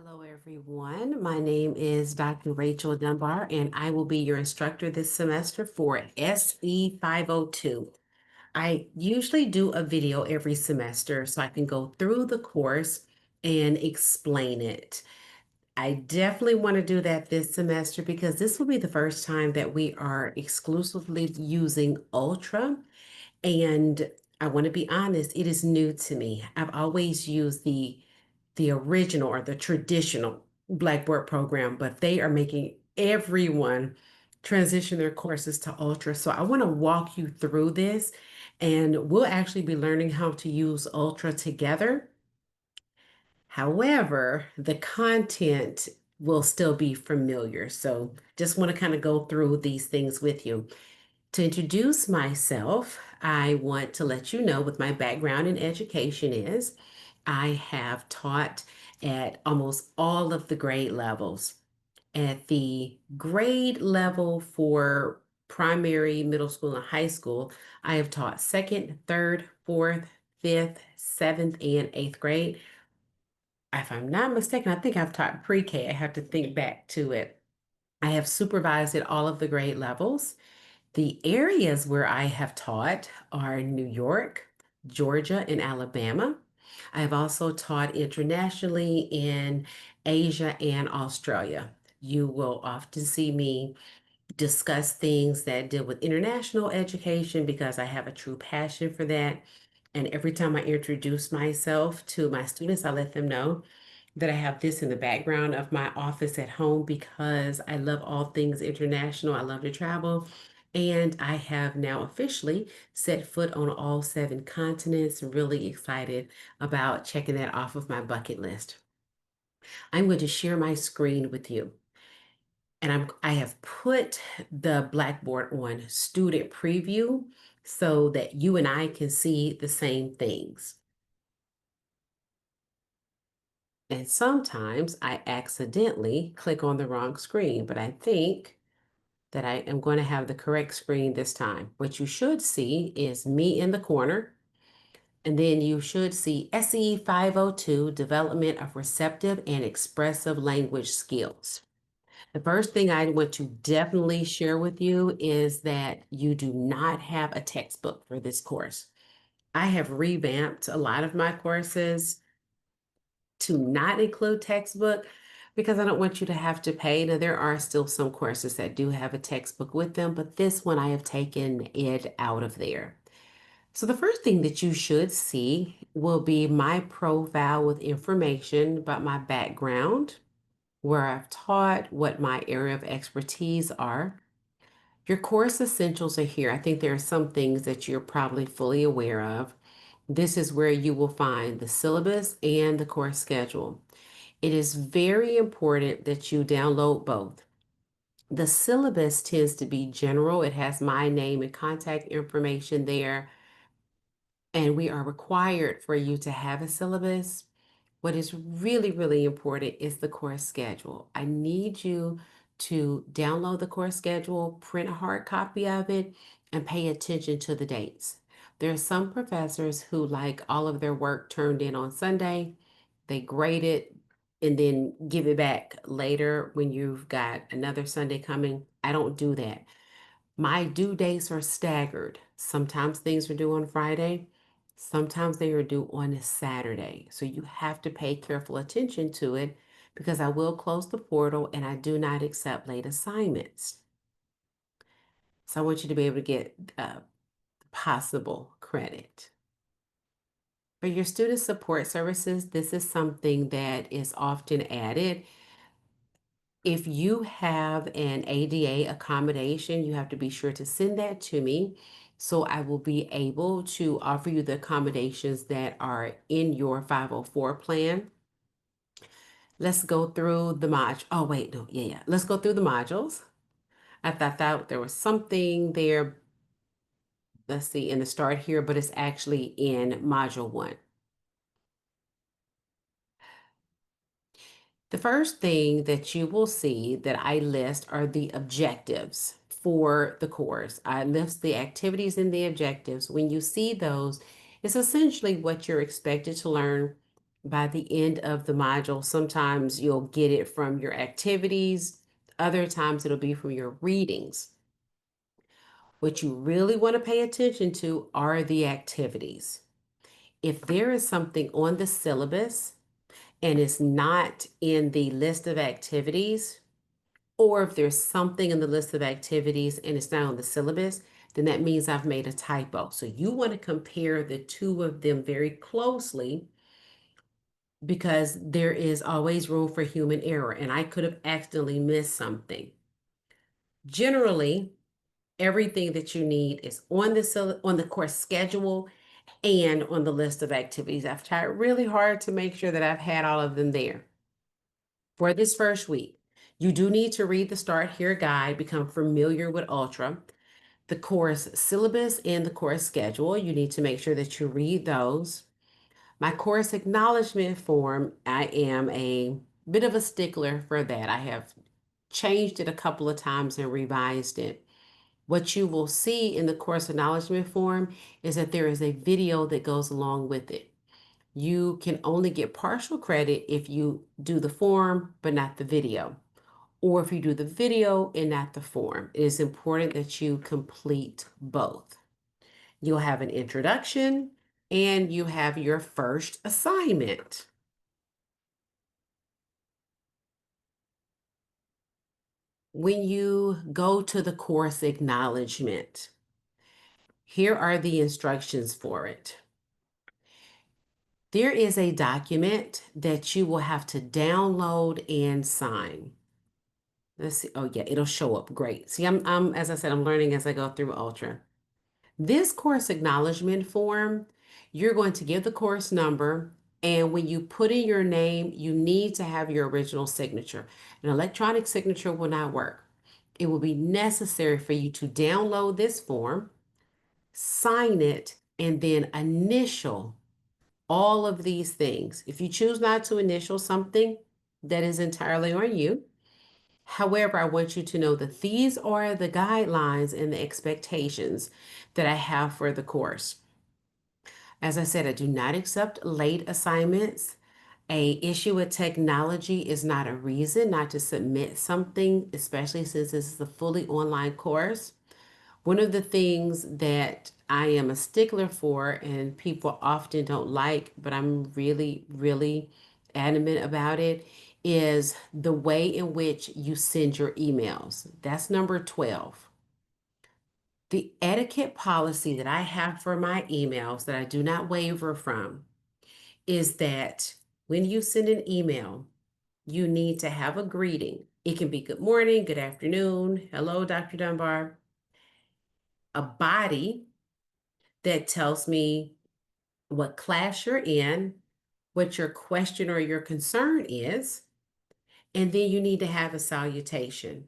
Hello, everyone. My name is Dr. Rachel Dunbar, and I will be your instructor this semester for SE 502. I usually do a video every semester so I can go through the course and explain it. I definitely want to do that this semester because this will be the first time that we are exclusively using Ultra. And I want to be honest, it is new to me. I've always used the original or the traditional Blackboard program, but they are making everyone transition their courses to Ultra. So I want to walk you through this, and we'll actually be learning how to use Ultra together. However, the content will still be familiar. So just want to kind of go through these things with you. To introduce myself, I want to let you know what my background in education is. I have taught at almost all of the grade levels. At the grade level for primary, middle school, and high school, I have taught second, third, fourth, fifth, seventh, and eighth grade. If I'm not mistaken, I think I've taught pre-K. I have to think back to it. I have supervised at all of the grade levels. The areas where I have taught are New York, Georgia, and Alabama. I have also taught internationally in Asia and Australia. You will often see me discuss things that deal with international education because I have a true passion for that. And every time I introduce myself to my students, I let them know that I have this in the background of my office at home because I love all things international. I love to travel. And I have now officially set foot on all seven continents. Really excited about checking that off of my bucket list. I'm going to share my screen with you. And I have put the Blackboard on student preview so that you and I can see the same things. And sometimes I accidentally click on the wrong screen, but I think that I am going to have the correct screen this time. What you should see is me in the corner, and then you should see SE 502, Development of Receptive and Expressive Language Skills. The first thing I want to definitely share with you is that you do not have a textbook for this course. I have revamped a lot of my courses to not include textbook because I don't want you to have to pay. Now, there are still some courses that do have a textbook with them, but this one I have taken it out of there. So the first thing that you should see will be my profile with information about my background, where I've taught, what my area of expertise are. Your course essentials are here. I think there are some things that you're probably fully aware of. This is where you will find the syllabus and the course schedule. It is very important that you download both. The syllabus tends to be general. It has my name and contact information there, and we are required for you to have a syllabus. What is really, really important is the course schedule. I need you to download the course schedule, print a hard copy of it, and pay attention to the dates. There are some professors who like all of their work turned in on Sunday. They grade it and then give it back later when you've got another Sunday coming. I don't do that. My due dates are staggered. Sometimes things are due on Friday, sometimes they are due on a Saturday. So you have to pay careful attention to it because I will close the portal and I do not accept late assignments. So I want you to be able to get possible credit. For your student support services, this is something that is often added. If you have an ADA accommodation, you have to be sure to send that to me so I will be able to offer you the accommodations that are in your 504 plan. Let's go through the Oh, wait, no, yeah. Let's go through the modules. I thought there was something there, let's see, in the start here, but it's actually in module one. The first thing that you will see that I list are the objectives for the course. I list the activities and the objectives. When you see those, it's essentially what you're expected to learn by the end of the module. Sometimes you'll get it from your activities, other times it'll be from your readings. What you really want to pay attention to are the activities. If there is something on the syllabus and it's not in the list of activities, or if there's something in the list of activities and it's not on the syllabus, then that means I've made a typo. So you want to compare the two of them very closely because there is always room for human error, and I could have accidentally missed something. Generally, everything that you need is on the course schedule and on the list of activities. I've tried really hard to make sure that I've had all of them there. For this first week, you do need to read the Start Here guide, become familiar with Ultra, the course syllabus and the course schedule. You need to make sure that you read those. My course acknowledgement form, I am a bit of a stickler for that. I have changed it a couple of times and revised it. What you will see in the course acknowledgement form is that there is a video that goes along with it. You can only get partial credit if you do the form, but not the video, or if you do the video and not the form. It is important that you complete both. You'll have an introduction and you have your first assignment. When you go to the course acknowledgement, here are the instructions for it. There is a document that you will have to download and sign. Let's see. Oh yeah, it'll show up. Great. See, I'm as I said, I'm learning as I go through Ultra. This course acknowledgement form, you're going to give the course number, and when you put in your name, you need to have your original signature. An electronic signature will not work. It will be necessary for you to download this form, sign it, and then initial all of these things. If you choose not to initial something, that is entirely on you. However, I want you to know that these are the guidelines and the expectations that I have for the course. As I said, I do not accept late assignments. A issue with technology is not a reason not to submit something, especially since this is a fully online course. One of the things that I am a stickler for and people often don't like, but I'm really, really adamant about it, is the way in which you send your emails. That's number 12. The etiquette policy that I have for my emails that I do not waver from is that when you send an email, you need to have a greeting. It can be good morning, good afternoon, hello, Dr. Dunbar, a body that tells me what class you're in, what your question or your concern is, and then you need to have a salutation.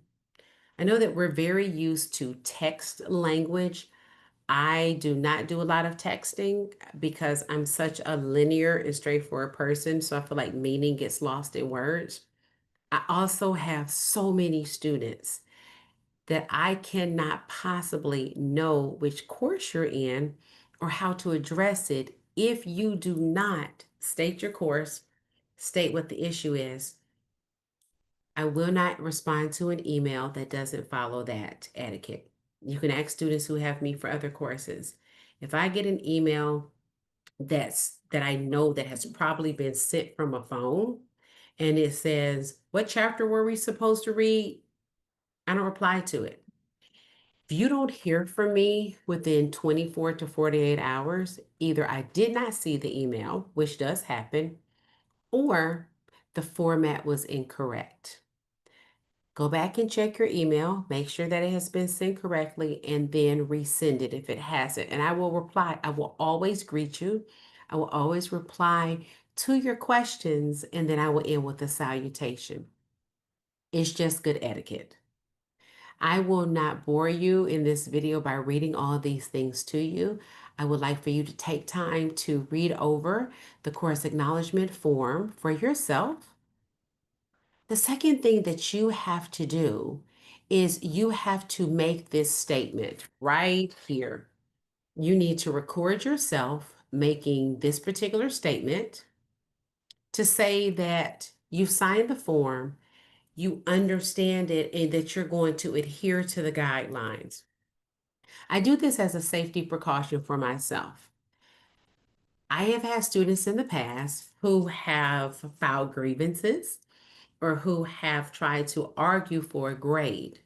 I know that we're very used to text language. I do not do a lot of texting because I'm such a linear and straightforward person, so I feel like meaning gets lost in words. I also have so many students that I cannot possibly know which course you're in or how to address it if you do not state your course, state what the issue is. I will not respond to an email that doesn't follow that etiquette. You can ask students who have me for other courses. If I get an email that I know that has probably been sent from a phone and it says, "What chapter were we supposed to read?" I don't reply to it. If you don't hear from me within 24 to 48 hours, either I did not see the email, which does happen, or the format was incorrect. Go back and check your email, make sure that it has been sent correctly, and then resend it if it hasn't. And I will reply. I will always greet you. I will always reply to your questions, and then I will end with a salutation. It's just good etiquette. I will not bore you in this video by reading all these things to you. I would like for you to take time to read over the course acknowledgement form for yourself. The second thing that you have to do is you have to make this statement right here. You need to record yourself making this particular statement. to say that you signed the form, you understand it, and that you're going to adhere to the guidelines. I do this as a safety precaution for myself. I have had students in the past who have filed grievances or who have tried to argue for a grade.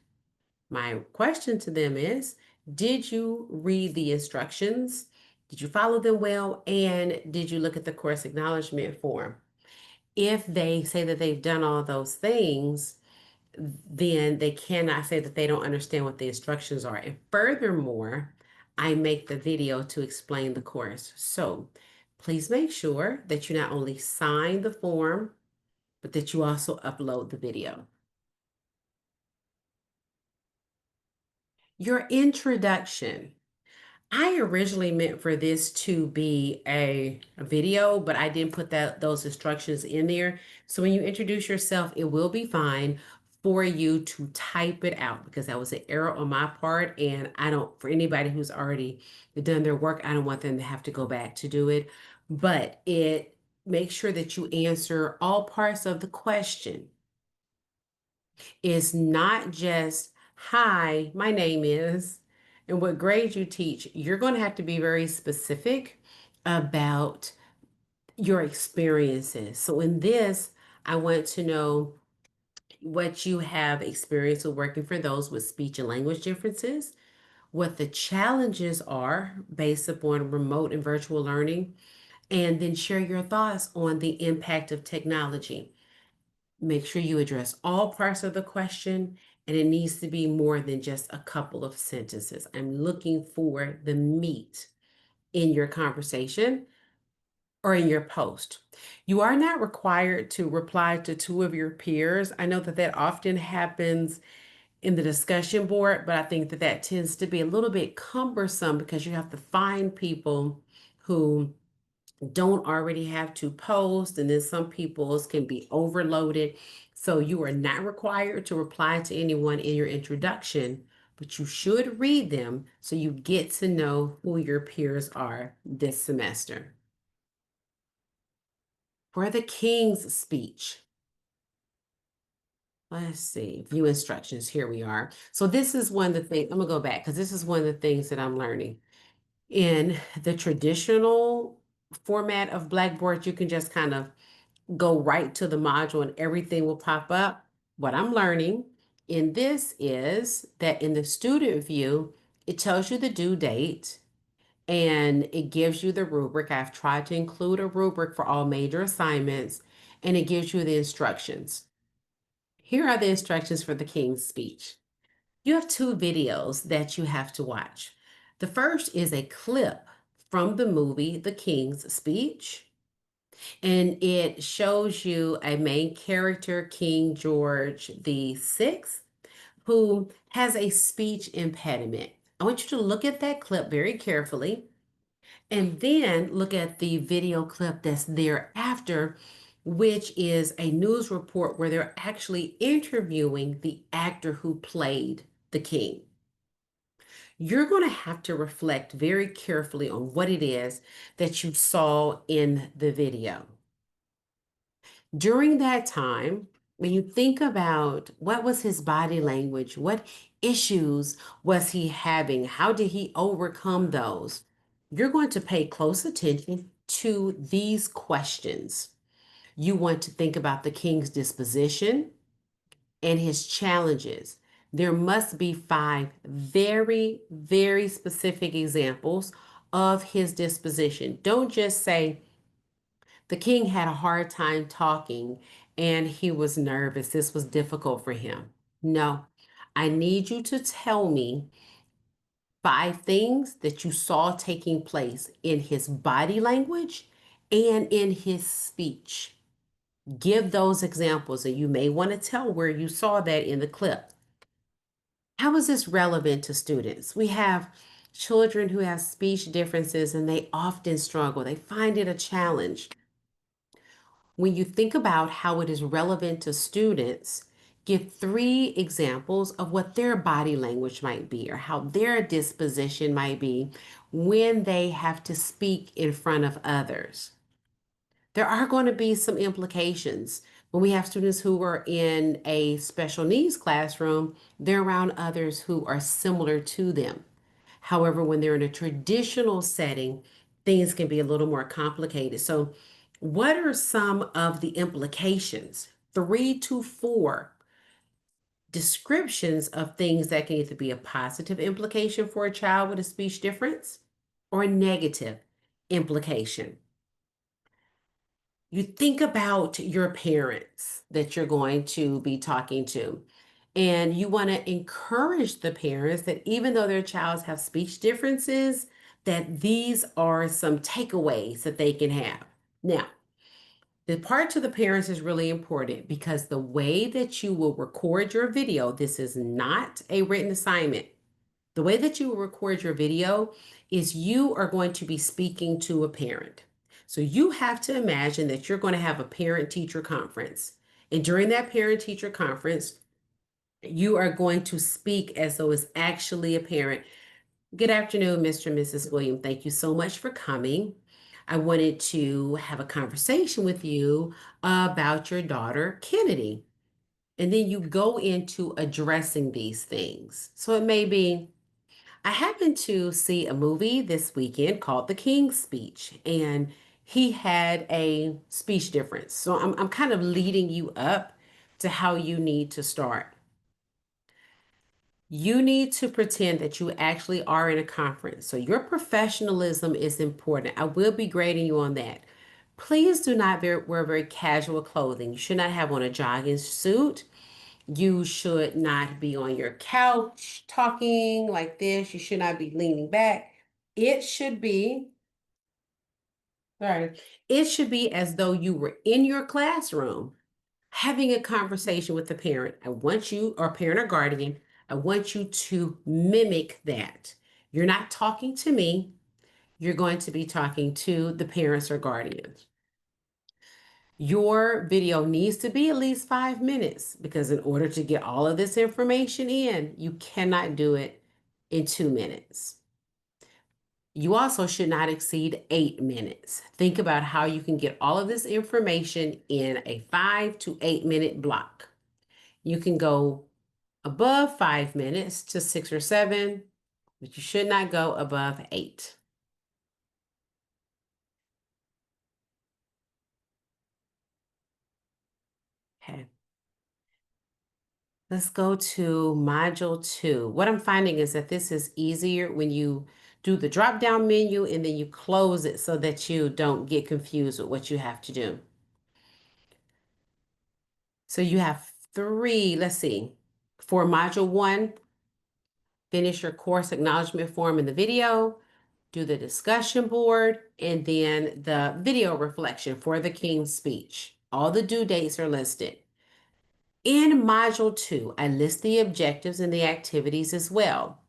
My question to them is, did you read the instructions? Did you follow them well? And did you look at the course acknowledgement form? If they say that they've done all those things, then they cannot say that they don't understand what the instructions are. And furthermore, I make the video to explain the course. So please make sure that you not only sign the form, but that you also upload the video. Your introduction. I originally meant for this to be a video, but I didn't put those instructions in there. So when you introduce yourself, it will be fine for you to type it out because that was an error on my part. And I don't, for anybody who's already done their work, I don't want them to have to go back to do it. But it makes sure that you answer all parts of the question. It's not just, hi, my name is, and what grade you teach. You're going to have to be very specific about your experiences. So in this, I want to know what you have experienced with working for those with speech and language differences, what the challenges are based upon remote and virtual learning, and then share your thoughts on the impact of technology. Make sure you address all parts of the question, and it needs to be more than just a couple of sentences. I'm looking for the meat in your conversation or in your post. You are not required to reply to two of your peers. I know that that often happens in the discussion board, but I think that that tends to be a little bit cumbersome because you have to find people who don't already have to post, and then some people's can be overloaded. So you are not required to reply to anyone in your introduction, but you should read them so you get to know who your peers are this semester. For the King's speech, let's see, view instructions. Here we are. So this is one of the things, I'm gonna go back because this is one of the things that I'm learning. In the traditional format of Blackboard, you can just kind of go right to the module and everything will pop up. What I'm learning in this is that in the student view, it tells you the due date and it gives you the rubric. I've tried to include a rubric for all major assignments, and it gives you the instructions. Here are the instructions for the King's speech. You have two videos that you have to watch. The first is a clip from the movie The King's Speech, and it shows you a main character, King George VI, who has a speech impediment. I want you to look at that clip very carefully and then look at the video clip that's thereafter, which is a news report where they're actually interviewing the actor who played the king. You're going to have to reflect very carefully on what it is that you saw in the video. During that time, when you think about what was his body language, what issues was he having, how did he overcome those, you're going to pay close attention to these questions. You want to think about the king's disposition and his challenges. There must be 5 very, very specific examples of his disposition. Don't just say, the king had a hard time talking and he was nervous. This was difficult for him. No, I need you to tell me 5 things that you saw taking place in his body language and in his speech. Give those examples, and you may want to tell where you saw that in the clip. How is this relevant to students? We have children who have speech differences and they often struggle. They find it a challenge. When you think about how it is relevant to students, give 3 examples of what their body language might be or how their disposition might be when they have to speak in front of others. There are going to be some implications. When we have students who are in a special needs classroom, they're around others who are similar to them. However, when they're in a traditional setting, things can be a little more complicated. So, what are some of the implications? 3 to 4 descriptions of things that can either be a positive implication for a child with a speech difference or a negative implication. You think about your parents that you're going to be talking to, and you want to encourage the parents that even though their child have speech differences, that these are some takeaways that they can have. Now, the part to the parents is really important because the way that you will record your video, this is not a written assignment. The way that you will record your video is you are going to be speaking to a parent. So you have to imagine that you're going to have a parent teacher conference. And during that parent teacher conference, you are going to speak as though it's actually a parent. Good afternoon, Mr. and Mrs. William. Thank you so much for coming. I wanted to have a conversation with you about your daughter, Kennedy. And then you go into addressing these things. So it may be, I happened to see a movie this weekend called The King's Speech, and he had a speech difference. So I'm kind of leading you up to how you need to start. You need to pretend that you actually are in a conference. So your professionalism is important. I will be grading you on that. Please do not wear very casual clothing. You should not have on a jogging suit. You should not be on your couch talking like this. You should not be leaning back. It should be, sorry, it should be as though you were in your classroom having a conversation with the parent. I want you, or parent or guardian, I want you to mimic that. You're not talking to me, you're going to be talking to the parents or guardians. Your video needs to be at least 5 minutes because in order to get all of this information in, you cannot do it in 2 minutes. You also should not exceed 8 minutes. Think about how you can get all of this information in a 5 to 8 minute block. You can go above 5 minutes to 6 or 7, but you should not go above 8. Okay. Let's go to module 2. What I'm finding is that this is easier when you do the drop down menu and then you close it so that you don't get confused with what you have to do. So you have 3, let's see, for module 1, finish your course acknowledgement form in the video, do the discussion board, and then the video reflection for the King's speech. All the due dates are listed. In module 2, I list the objectives and the activities as well.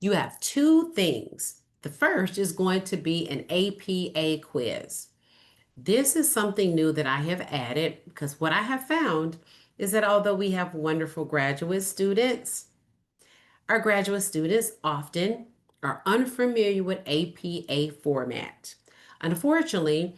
You have 2 things. The first is going to be an APA quiz. This is something new that I have added because what I have found is that although we have wonderful graduate students, our graduate students often are unfamiliar with APA format. Unfortunately,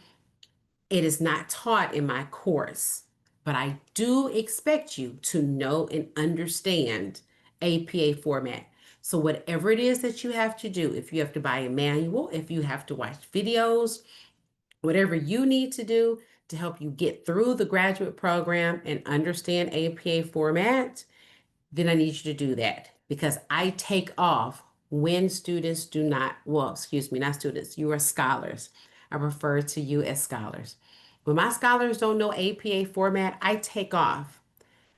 it is not taught in my course, but I do expect you to know and understand APA format. So whatever it is that you have to do, if you have to buy a manual, if you have to watch videos, whatever you need to do to help you get through the graduate program and understand APA format, then I need you to do that because I take off when students do not, well, excuse me, not students, you are scholars. I refer to you as scholars. When my scholars don't know APA format, I take off.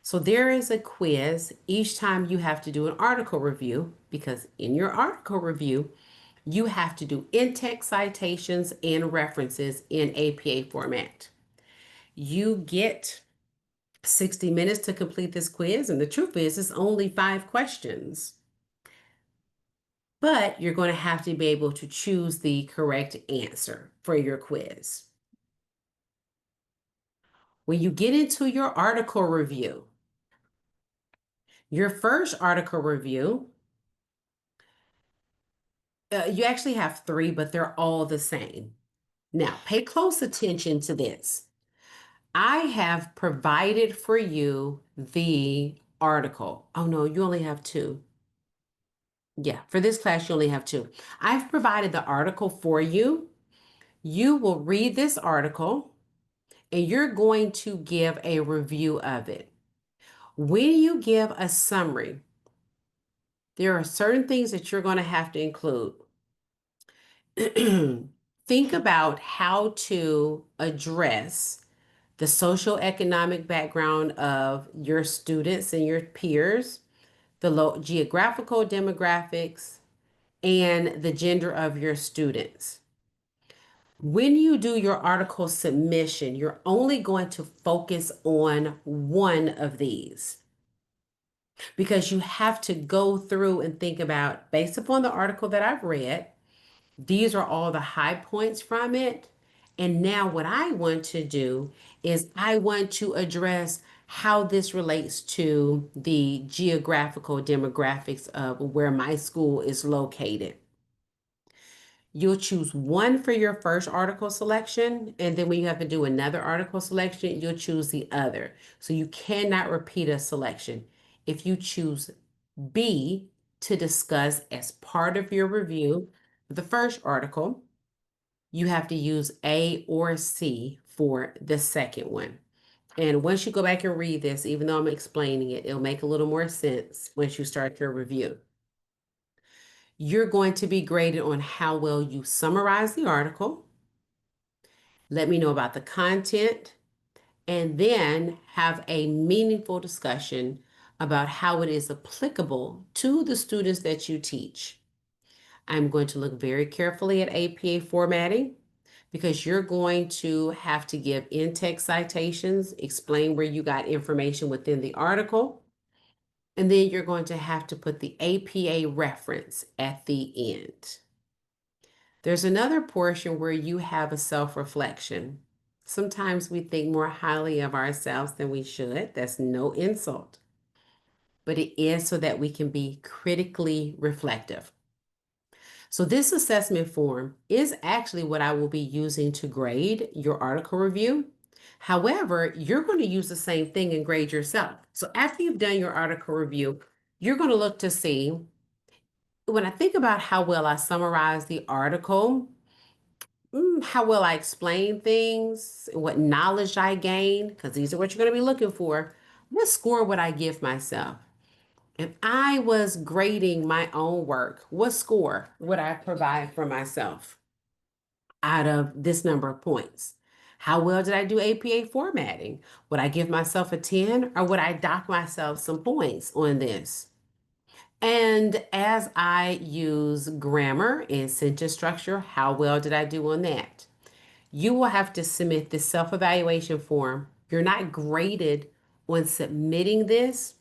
So there is a quiz each time you have to do an article review because in your article review, you have to do in-text citations and references in APA format. You get 60 minutes to complete this quiz, and the truth is, it's only 5 questions. But you're going to have to be able to choose the correct answer for your quiz. When you get into your article review, your first article review, you actually have 3, but they're all the same. Now, pay close attention to this. I have provided for you the article. Oh no, you only have two. Yeah, for this class, you only have two. I've provided the article for you. You will read this article and you're going to give a review of it. When you give a summary, there are certain things that you're going to have to include. Think about how to address the social economic background of your students and your peers, the geographical demographics, and the gender of your students. When you do your article submission, you're only going to focus on one of these because you have to go through and think about, based upon the article that I've read, these are all the high points from it. And now what I want to do is I want to address how this relates to the geographical demographics of where my school is located. You'll choose one for your first article selection, and then when you have to do another article selection, you'll choose the other. So you cannot repeat a selection. If you choose B to discuss as part of your review, the first article, you have to use A or C for the second one. And once you go back and read this, even though I'm explaining it, it'll make a little more sense once you start your review. You're going to be graded on how well you summarize the article, let me know about the content, and then have a meaningful discussion about how it is applicable to the students that you teach. I'm going to look very carefully at APA formatting because you're going to have to give in-text citations, explain where you got information within the article, and then you're going to have to put the APA reference at the end. There's another portion where you have a self-reflection. Sometimes we think more highly of ourselves than we should. That's no insult, but it is so that we can be critically reflective. So this assessment form is actually what I will be using to grade your article review. However, you're going to use the same thing and grade yourself. So after you've done your article review, you're going to look to see, when I think about how well I summarize the article, how well I explain things, what knowledge I gain, because these are what you're going to be looking for. What score would I give myself? If I was grading my own work, what score would I provide for myself out of this number of points? How well did I do APA formatting? Would I give myself a 10 or would I dock myself some points on this? And as I use grammar and sentence structure, how well did I do on that? You will have to submit this self-evaluation form. You're not graded on submitting this,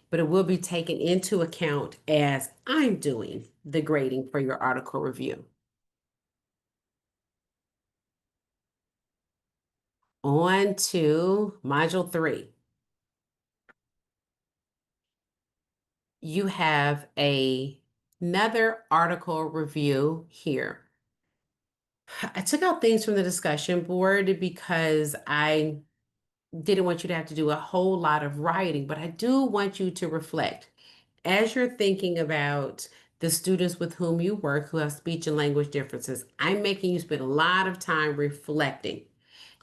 but it will be taken into account as I'm doing the grading for your article review. On to Module 3. You have another article review here. I took out things from the discussion board because I didn't want you to have to do a whole lot of writing, but I do want you to reflect. As you're thinking about the students with whom you work who have speech and language differences, I'm making you spend a lot of time reflecting.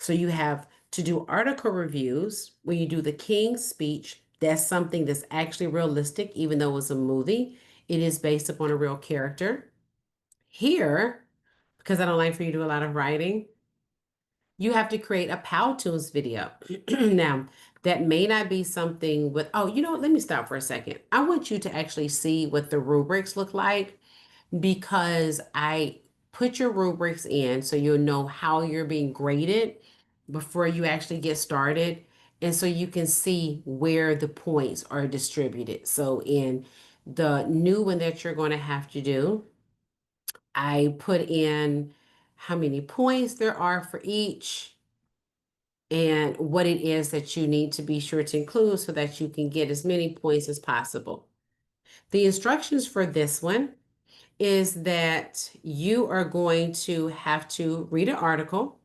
So you have to do article reviews. When you do the King's Speech, that's something that's actually realistic, even though it's a movie. It is based upon a real character. Here, because I don't like for you to do a lot of writing, you have to create a Powtoons video. Now, that may not be something with, oh, you know what? Let me stop for a second. I want you to actually see what the rubrics look like because I put your rubrics in so you'll know how you're being graded before you actually get started. And so you can see where the points are distributed. So in the new one that you're going to have to do, I put in how many points there are for each and what it is that you need to be sure to include so that you can get as many points as possible. The instructions for this one is that you are going to have to read an article.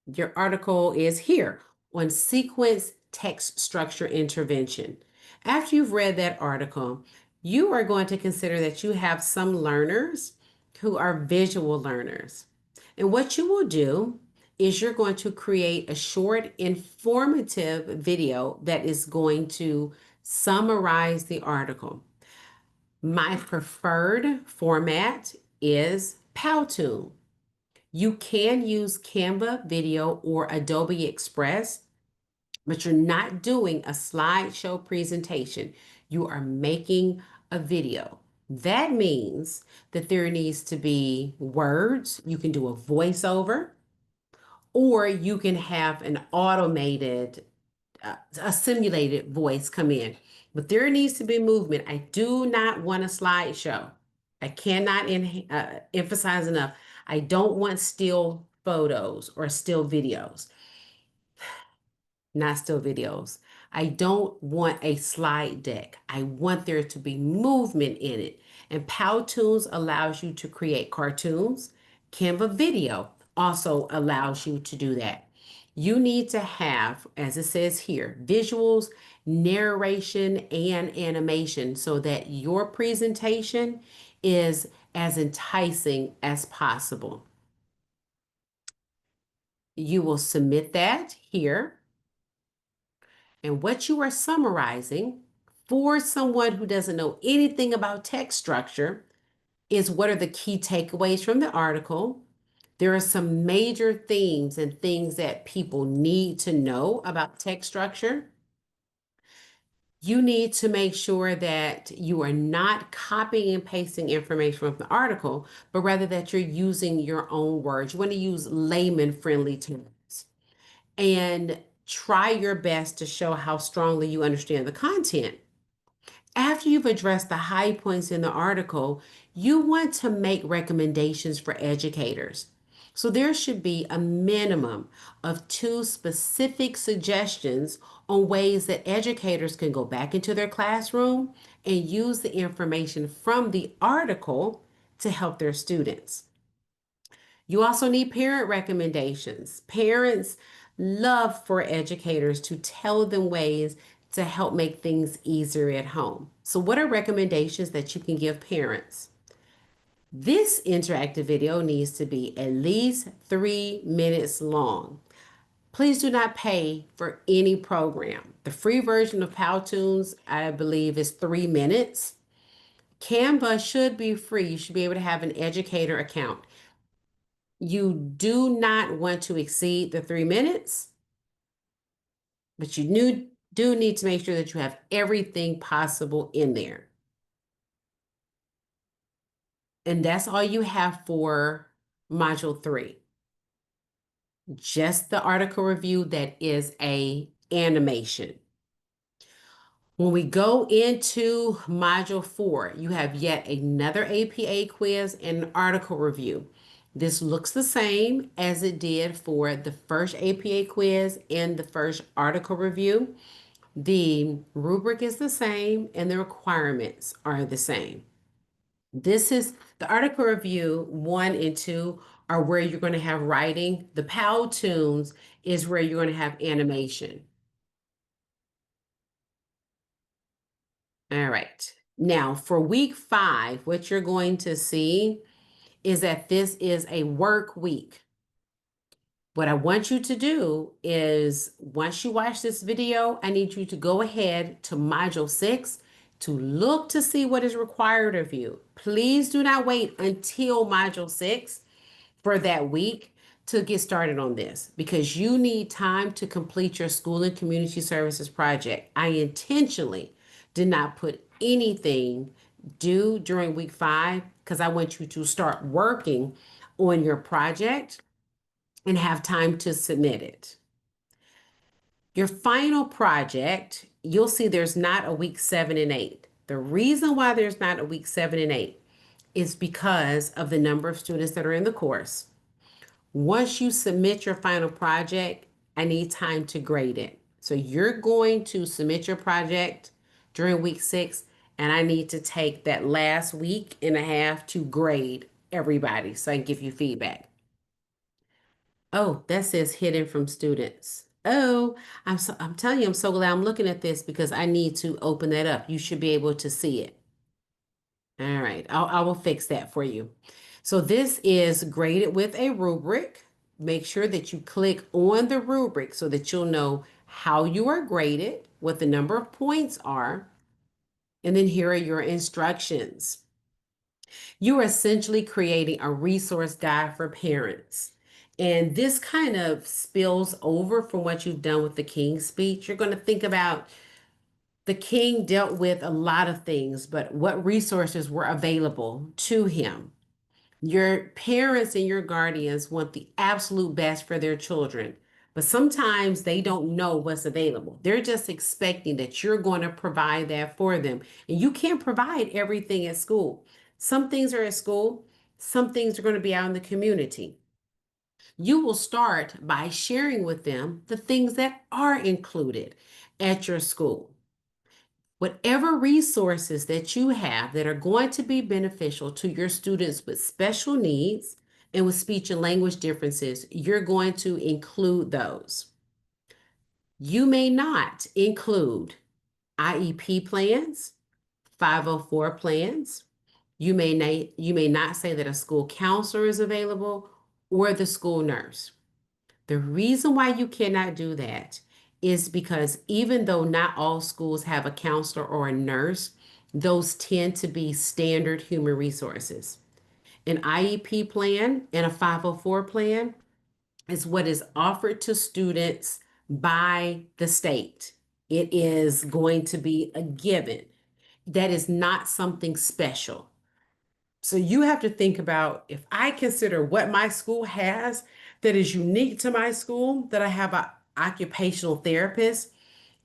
Your article is here on sequence text structure intervention. After you've read that article, you are going to consider that you have some learners who are visual learners. And what you will do is you're going to create a short, informative video that is going to summarize the article. My preferred format is Powtoon. You can use Canva Video or Adobe Express, but you're not doing a slideshow presentation. You are making a video. That means that there needs to be words. You can do a voiceover, or you can have an automated, a simulated voice come in. But there needs to be movement. I do not want a slideshow. I cannot emphasize enough. I don't want still photos or still videos, not still videos. I don't want a slide deck. I want there to be movement in it. And Powtoons allows you to create cartoons. Canva Video also allows you to do that. You need to have, as it says here, visuals, narration, and animation so that your presentation is as enticing as possible. You will submit that here. And what you are summarizing for someone who doesn't know anything about text structure is what are the key takeaways from the article. There are some major themes and things that people need to know about text structure. You need to make sure that you are not copying and pasting information from the article, but rather that you're using your own words. You want to use layman friendly terms and try your best to show how strongly you understand the content. After you've addressed the high points in the article, you want to make recommendations for educators. So there should be a minimum of 2 specific suggestions on ways that educators can go back into their classroom and use the information from the article to help their students. You also need parent recommendations. Parents love for educators to tell them ways to help make things easier at home. So, what are recommendations that you can give parents? This interactive video needs to be at least 3 minutes long. Please do not pay for any program. The free version of Powtoons, I believe, is 3 minutes. Canva should be free. You should be able to have an educator account. You do not want to exceed the 3 minutes, but you do need to make sure that you have everything possible in there. And that's all you have for Module 3. Just the article review that is a animation. When we go into Module 4, you have yet another APA quiz and an article review. This looks the same as it did for the first APA quiz and the first article review. The rubric is the same and the requirements are the same. This is the article review 1 and 2 are where you're going to have writing. The Powtoons is where you're going to have animation. All right. Now for week 5, what you're going to see is that this is a work week. What I want you to do is once you watch this video, I need you to go ahead to Module 6 to look to see what is required of you. Please do not wait until Module 6 for that week to get started on this because you need time to complete your school and community services project. I intentionally did not put anything due during week 5 because I want you to start working on your project and have time to submit it. Your final project, you'll see there's not a week 7 and 8. The reason why there's not a week 7 and 8 is because of the number of students that are in the course. Once you submit your final project, I need time to grade it. So you're going to submit your project during week 6 and I need to take that last week and a half to grade everybody so I can give you feedback. Oh, that says hidden from students. Oh, I'm telling you, I'm so glad I'm looking at this because I need to open that up. You should be able to see it. All right, I will fix that for you. So this is graded with a rubric. Make sure that you click on the rubric so that you'll know how you are graded, what the number of points are, and then here are your instructions. You are essentially creating a resource guide for parents. And this kind of spills over from what you've done with the King's speech. You're going to think about the king dealt with a lot of things, but what resources were available to him? Your parents and your guardians want the absolute best for their children, but sometimes they don't know what's available. They're just expecting that you're going to provide that for them. And you can't provide everything at school. Some things are at school, some things are going to be out in the community. You will start by sharing with them the things that are included at your school. Whatever resources that you have that are going to be beneficial to your students with special needs and with speech and language differences, you're going to include those. You may not include IEP plans, 504 plans. You may not say that a school counselor is available or the school nurse. The reason why you cannot do that is because even though not all schools have a counselor or a nurse, those tend to be standard human resources. An IEP plan and a 504 plan is what is offered to students by the state. It is going to be a given. That is not something special. So you have to think about if I consider what my school has that is unique to my school, that I have an occupational therapist,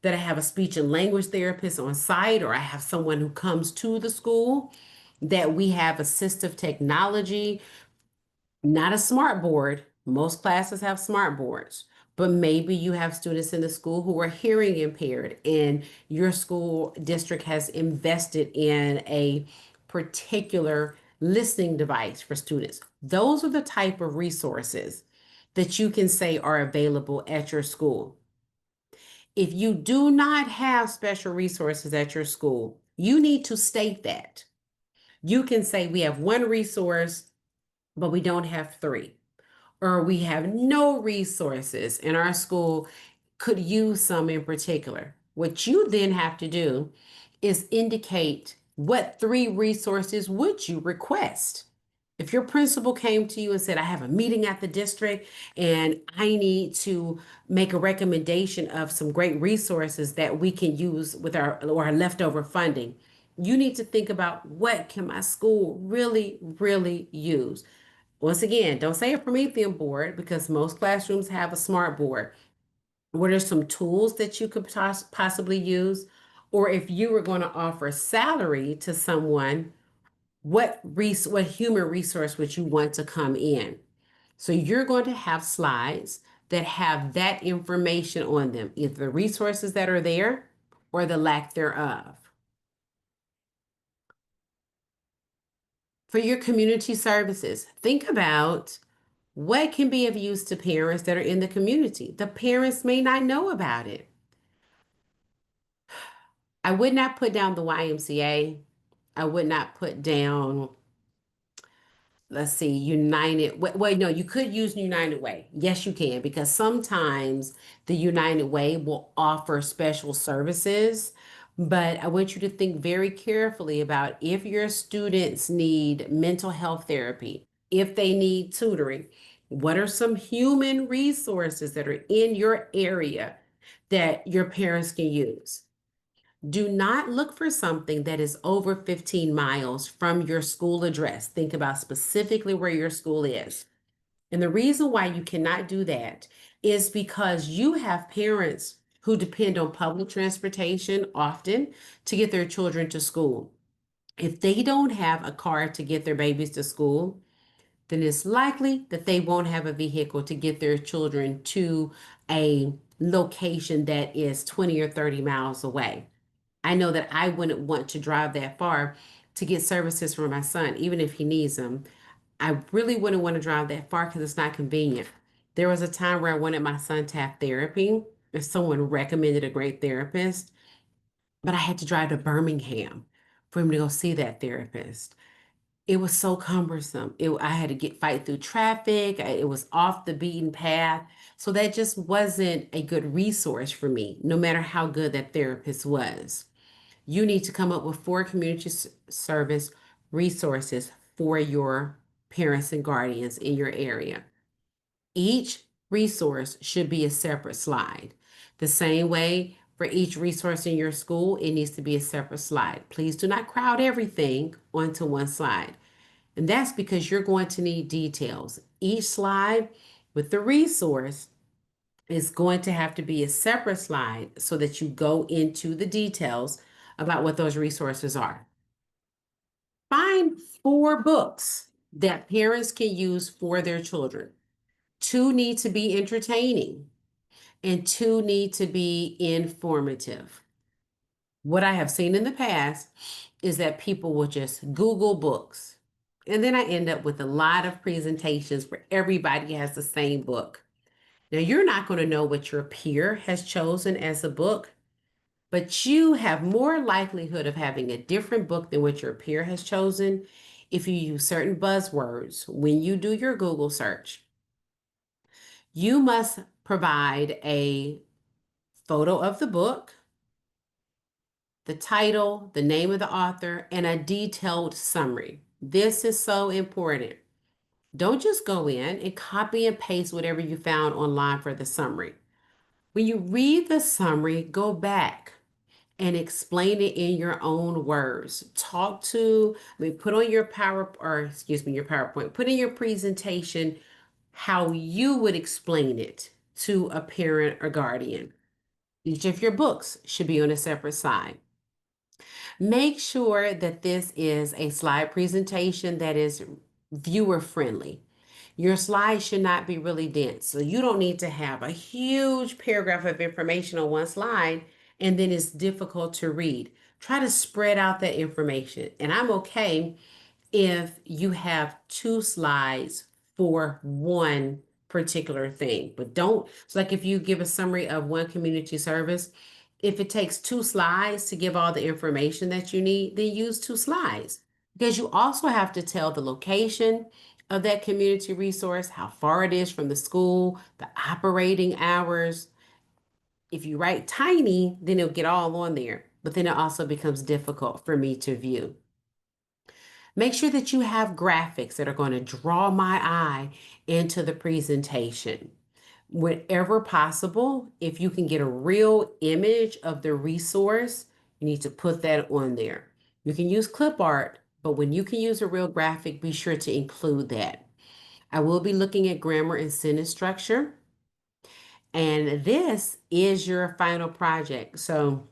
that I have a speech and language therapist on site, or I have someone who comes to the school, that we have assistive technology, not a smart board. Most classes have smart boards, but maybe you have students in the school who are hearing impaired, and your school district has invested in a particular listening device for students. Those are the type of resources that you can say are available at your school. If you do not have special resources at your school, you need to state that. You can say we have one resource, but we don't have three, or we have no resources and our school could use some in particular. What you then have to do is indicate what three resources would you request. If your principal came to you and said, I have a meeting at the district and I need to make a recommendation of some great resources that we can use with our leftover funding, you need to think about what can my school really, really use. Once again, don't say a Promethean board because most classrooms have a smart board. What are some tools that you could possibly use? Or if you were going to offer salary to someone, what human resource would you want to come in? So you're going to have slides that have that information on them, either the resources that are there or the lack thereof. For your community services, think about what can be of use to parents that are in the community. The parents may not know about it. I would not put down the YMCA. I would not put down, let's see, Wait, no, you could use United Way. Yes, you can, because sometimes the United Way will offer special services. But I want you to think very carefully about if your students need mental health therapy, if they need tutoring, what are some human resources that are in your area that your parents can use? Do not look for something that is over 15 miles from your school address. Think about specifically where your school is. And the reason why you cannot do that is because you have parents who depend on public transportation often to get their children to school. If they don't have a car to get their babies to school, then it's likely that they won't have a vehicle to get their children to a location that is 20 or 30 miles away. I know that I wouldn't want to drive that far to get services for my son, even if he needs them. I really wouldn't want to drive that far because it's not convenient. There was a time where I wanted my son to have therapy, and someone recommended a great therapist, but I had to drive to Birmingham for him to go see that therapist. It was so cumbersome. I had to get fight through traffic. It was off the beaten path. So that just wasn't a good resource for me, no matter how good that therapist was. You need to come up with four community service resources for your parents and guardians in your area. Each resource should be a separate slide. The same way for each resource in your school, it needs to be a separate slide. Please do not crowd everything onto one slide. And that's because you're going to need details. Each slide with the resource is going to have to be a separate slide so that you go into the details about what those resources are. Find four books that parents can use for their children. Two need to be entertaining, and two need to be informative. What I have seen in the past is that people will just Google books. And then I end up with a lot of presentations where everybody has the same book. Now, you're not going to know what your peer has chosen as a book, but you have more likelihood of having a different book than what your peer has chosen if you use certain buzzwords when you do your Google search. You must provide a photo of the book, the title, the name of the author, and a detailed summary. This is so important. Don't just go in and copy and paste whatever you found online for the summary. When you read the summary, go back and explain it in your own words. Put on your your PowerPoint, put in your presentation how you would explain it to a parent or guardian. Each of your books should be on a separate side. Make sure that this is a slide presentation that is viewer friendly. Your slides should not be really dense. So you don't need to have a huge paragraph of information on one slide and then it's difficult to read. Try to spread out that information. And I'm okay if you have two slides for one particular thing. But don't, so like if you give a summary of one community service, if it takes two slides to give all the information that you need, then use two slides. Because you also have to tell the location of that community resource, how far it is from the school, the operating hours. If you write tiny, then it'll get all on there. But then it also becomes difficult for me to view. Make sure that you have graphics that are going to draw my eye into the presentation. Whenever possible, if you can get a real image of the resource, you need to put that on there. You can use clip art, but when you can use a real graphic, be sure to include that. I will be looking at grammar and sentence structure. And this is your final project. So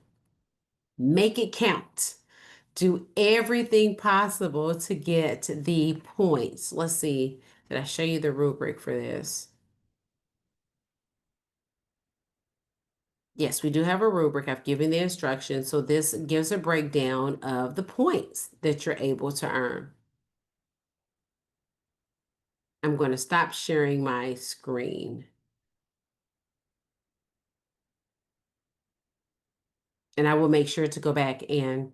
make it count. Do everything possible to get the points. Let's see. Did I show you the rubric for this? Yes, we do have a rubric. I've given the instructions. So this gives a breakdown of the points that you're able to earn. I'm going to stop sharing my screen. And I will make sure to go back and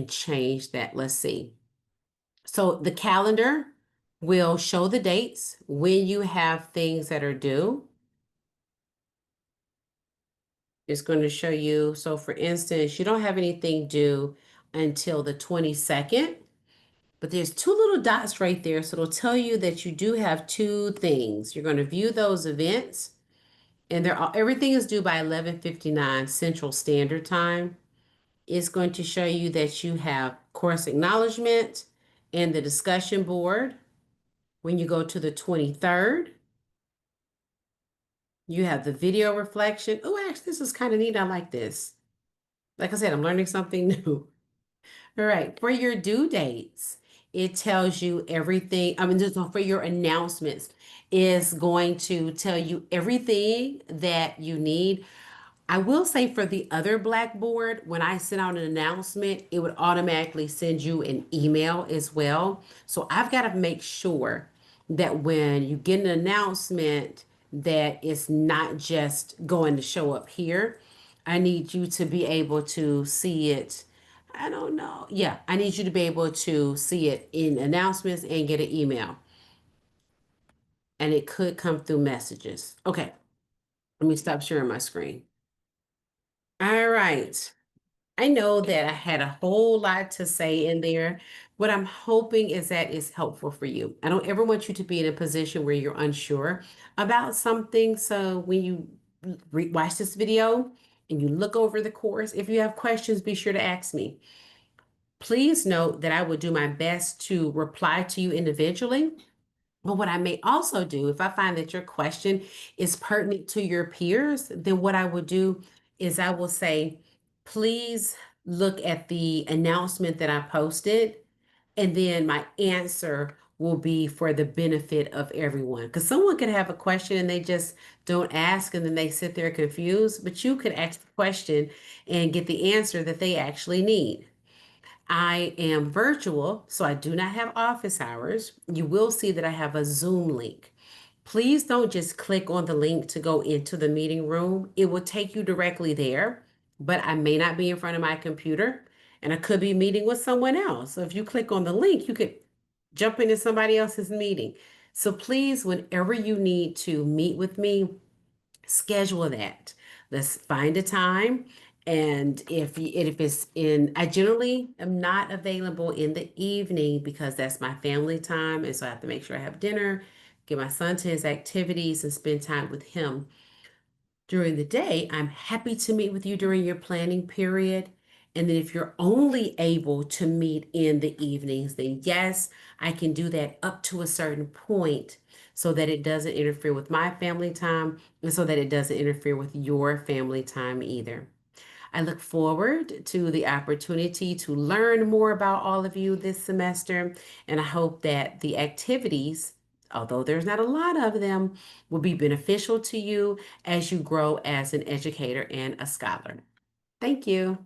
change that. Let's see. So the calendar will show the dates when you have things that are due. It's going to show you. So for instance, you don't have anything due until the 22nd, but there's two little dots right there. So it'll tell you that you do have two things. You're going to view those events and everything is due by 11:59 Central Standard Time. It's going to show you that you have course acknowledgement and the discussion board. When you go to the 23rd, you have the video reflection. Oh, actually, this is kind of neat. I like this. Like I said, I'm learning something new. All right. For your due dates, it tells you everything. I mean, just for your announcements, is going to tell you everything that you need. I will say for the other Blackboard, when I send out an announcement, it would automatically send you an email as well. So I've got to make sure that when you get an announcement, that it's not just going to show up here. I need you to be able to see it. I don't know. Yeah, I need you to be able to see it in announcements and get an email. And it could come through messages. Okay, let me stop sharing my screen. All right. I know that I had a whole lot to say in there. What I'm hoping is that it's helpful for you. I don't ever want you to be in a position where you're unsure about something. So when you watch this video and you look over the course, if you have questions, be sure to ask me. Please note that I will do my best to reply to you individually. But what I may also do, if I find that your question is pertinent to your peers, then what I would do is I will say, please look at the announcement that I posted, and then my answer will be for the benefit of everyone. Because someone could have a question and they just don't ask, and then they sit there confused, but you could ask the question and get the answer that they actually need. I am virtual, so I do not have office hours. You will see that I have a Zoom link. Please don't just click on the link to go into the meeting room. It will take you directly there, but I may not be in front of my computer and I could be meeting with someone else. So if you click on the link, you could jump into somebody else's meeting. So please, whenever you need to meet with me, schedule that. Let's find a time. And if it's in, I generally am not available in the evening because that's my family time. And so I have to make sure I have dinner, get my son to his activities, and spend time with him during the day. I'm happy to meet with you during your planning period. And then if you're only able to meet in the evenings, then yes, I can do that up to a certain point so that it doesn't interfere with my family time and so that it doesn't interfere with your family time either. I look forward to the opportunity to learn more about all of you this semester, and I hope that the activities, although there's not a lot of them, will be beneficial to you as you grow as an educator and a scholar. Thank you.